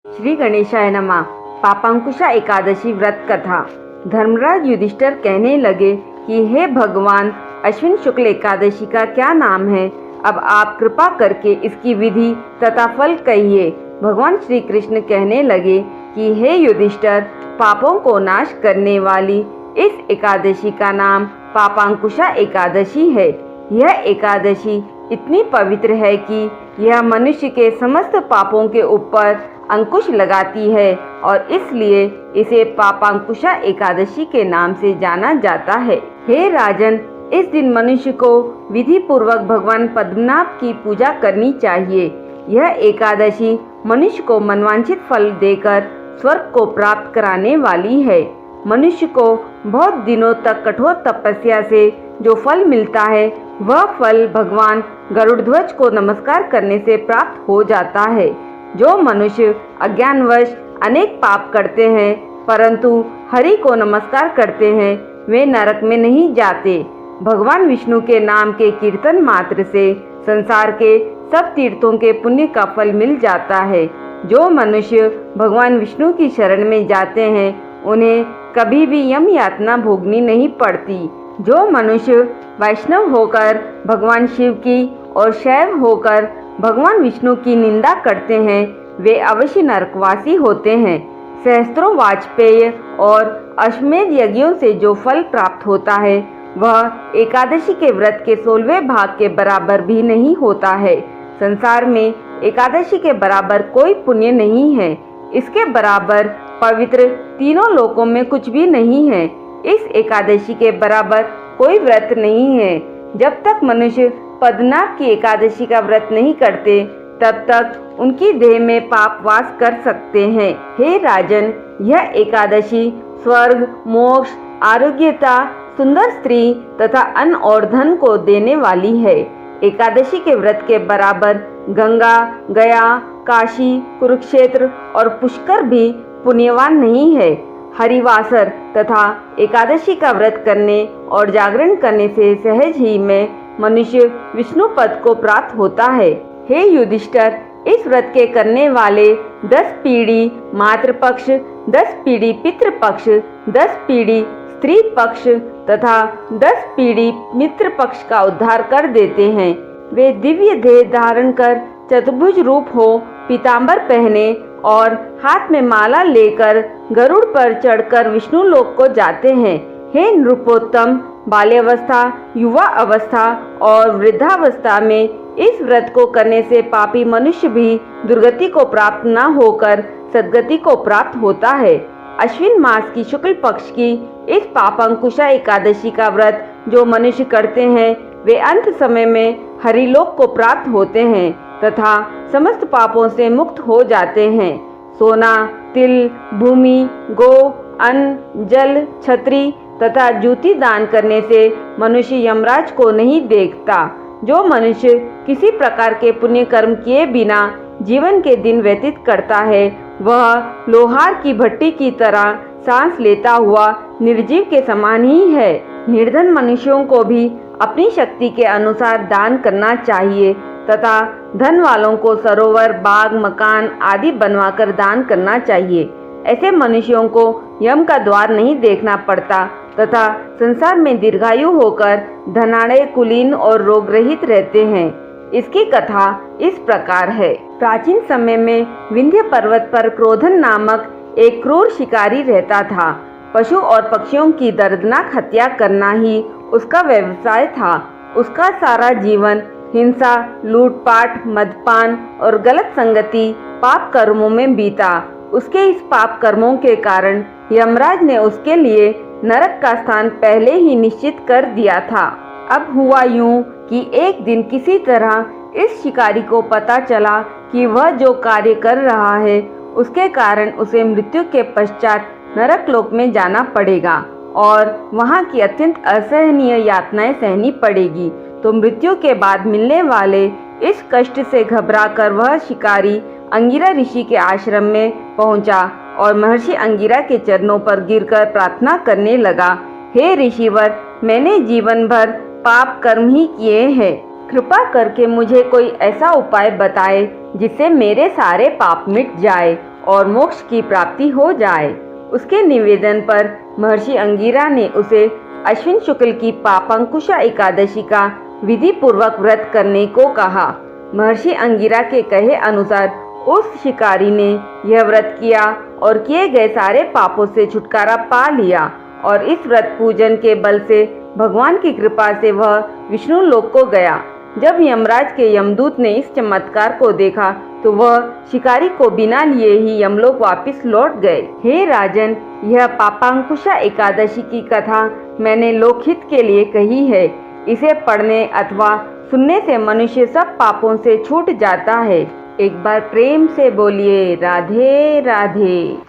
श्री गणेशाय नमः। पापांकुशा एकादशी व्रत कथा। धर्मराज युधिष्ठिर कहने लगे कि हे भगवान, अश्विन शुक्ल एकादशी का क्या नाम है? अब आप कृपा करके इसकी विधि तथा फल कहिए। भगवान श्री कृष्ण कहने लगे कि हे युधिष्ठिर, पापों को नाश करने वाली इस एकादशी का नाम पापांकुशा एकादशी है। यह एकादशी इतनी पवित्र है कि यह मनुष्य के समस्त पापों के ऊपर अंकुश लगाती है और इसलिए इसे पापांकुशा एकादशी के नाम से जाना जाता है। हे राजन, इस दिन मनुष्य को विधि पूर्वक भगवान पद्मनाभ की पूजा करनी चाहिए। यह एकादशी मनुष्य को मनवांछित फल देकर स्वर्ग को प्राप्त कराने वाली है। मनुष्य को बहुत दिनों तक कठोर तपस्या से जो फल मिलता है, वह फल भगवान गरुड़ध्वज को नमस्कार करने से प्राप्त हो जाता है। जो मनुष्य अज्ञानवश अनेक पाप करते हैं परंतु हरि को नमस्कार करते हैं, वे नरक में नहीं जाते। भगवान विष्णु के नाम के कीर्तन मात्र से संसार के सब तीर्थों के पुण्य का फल मिल जाता है। जो मनुष्य भगवान विष्णु की शरण में जाते हैं, उन्हें कभी भी यम यातना भोगनी नहीं पड़ती। जो मनुष्य वैष्णव होकर भगवान शिव की और शैव होकर भगवान विष्णु की निंदा करते हैं, वे अवश्य नरकवासी होते हैं। सहस्त्रों वाजपेय और अश्वमेध यज्ञों से जो फल प्राप्त होता है, वह एकादशी के व्रत के 16वें भाग के बराबर भी नहीं होता है। संसार में एकादशी के बराबर कोई पुण्य नहीं है। इसके बराबर पवित्र तीनों लोकों में कुछ भी नहीं है। इस एकादशी के बराबर कोई व्रत नहीं है। जब तक मनुष्य पद्मनाभ की एकादशी का व्रत नहीं करते, तब तक उनकी देह में पाप वास कर सकते हैं। हे राजन, यह एकादशी स्वर्ग, मोक्ष, आरोग्यता, सुंदर स्त्री तथा अन्न और धन को देने वाली है। एकादशी के व्रत के बराबर गंगा, गया, काशी, कुरुक्षेत्र और पुष्कर भी पुण्यवान नहीं है। हरिवासर तथा एकादशी का व्रत करने और जागरण करने से सहज ही में मनुष्य विष्णु पद को प्राप्त होता है। हे युधिष्ठिर, इस व्रत के करने वाले 10 पीढ़ी मातृपक्ष, 10 पीढ़ी पितृपक्ष, 10 पीढ़ी स्त्री पक्ष तथा 10 पीढ़ी मित्र पक्ष का उद्धार कर देते हैं। वे दिव्य देह धारण कर चतुर्भुज रूप हो, पीतांबर पहने और हाथ में माला लेकर गरुड़ पर चढ़कर विष्णु लोक को जाते हैं। हे नृपोत्तम, बाल्यावस्था, युवा अवस्था और वृद्धावस्था में इस व्रत को करने से पापी मनुष्य भी दुर्गति को प्राप्त न होकर सद्गति को प्राप्त होता है। अश्विन मास की शुक्ल पक्ष की इस पापांकुशा एकादशी का व्रत जो मनुष्य करते हैं, वे अंत समय में हरिलोक को प्राप्त होते हैं तथा समस्त पापों से मुक्त हो जाते हैं। सोना, तिल, भूमि, गो, अन्न, जल, छत्री तथा जूती दान करने से मनुष्य यमराज को नहीं देखता। जो मनुष्य किसी प्रकार के पुण्य कर्म किए बिना जीवन के दिन व्यतीत करता है, वह लोहार की भट्टी की तरह सांस लेता हुआ निर्जीव के समान ही है। निर्धन मनुष्यों को भी अपनी शक्ति के अनुसार दान करना चाहिए तथा धन वालों को सरोवर, बाग, मकान आदि बनवाकर दान करना चाहिए। ऐसे मनुष्यों को यम का द्वार नहीं देखना पड़ता तथा संसार में दीर्घायु होकर धनाढ़, कुलीन और रोग रहित रहते हैं। इसकी कथा इस प्रकार है। प्राचीन समय में विंध्य पर्वत पर क्रोधन नामक एक क्रूर शिकारी रहता था। पशु और पक्षियों की दर्दनाक हत्या करना ही उसका व्यवसाय था। उसका सारा जीवन हिंसा, लूटपाट, मदपान और गलत संगति पाप कर्मों में बीता। उसके इस पाप कर्मों के कारण यमराज ने उसके लिए नरक का स्थान पहले ही निश्चित कर दिया था। अब हुआ यूं कि एक दिन किसी तरह इस शिकारी को पता चला कि वह जो कार्य कर रहा है, उसके कारण उसे मृत्यु के पश्चात नरक लोक में जाना पड़ेगा और वहाँ की अत्यंत असहनीय यातनाएं सहनी पड़ेगी। तो मृत्यु के बाद मिलने वाले इस कष्ट से घबराकर वह शिकारी अंगिरा ऋषि के आश्रम में पहुंचा और महर्षि अंगिरा के चरणों पर गिरकर प्रार्थना करने लगा। हे ऋषिवर, मैंने जीवन भर पाप कर्म ही किए हैं। कृपा करके मुझे कोई ऐसा उपाय बताए जिससे मेरे सारे पाप मिट जाए और मोक्ष की प्राप्ति हो जाए। उसके निवेदन पर महर्षि अंगिरा ने उसे अश्विन शुक्ल की पापांकुशा एकादशी का विधि पूर्वक व्रत करने को कहा। महर्षि अंगिरा के कहे अनुसार उस शिकारी ने यह व्रत किया और किए गए सारे पापों से छुटकारा पा लिया और इस व्रत पूजन के बल से भगवान की कृपा से वह विष्णु लोक को गया। जब यमराज के यमदूत ने इस चमत्कार को देखा तो वह शिकारी को बिना लिए ही यमलोक वापस लौट गए। हे राजन, यह पापांकुशा एकादशी की कथा मैंने लोकहित के लिए कही है। इसे पढ़ने अथवा सुनने से मनुष्य सब पापों से छूट जाता है। एक बार प्रेम से बोलिए राधे राधे।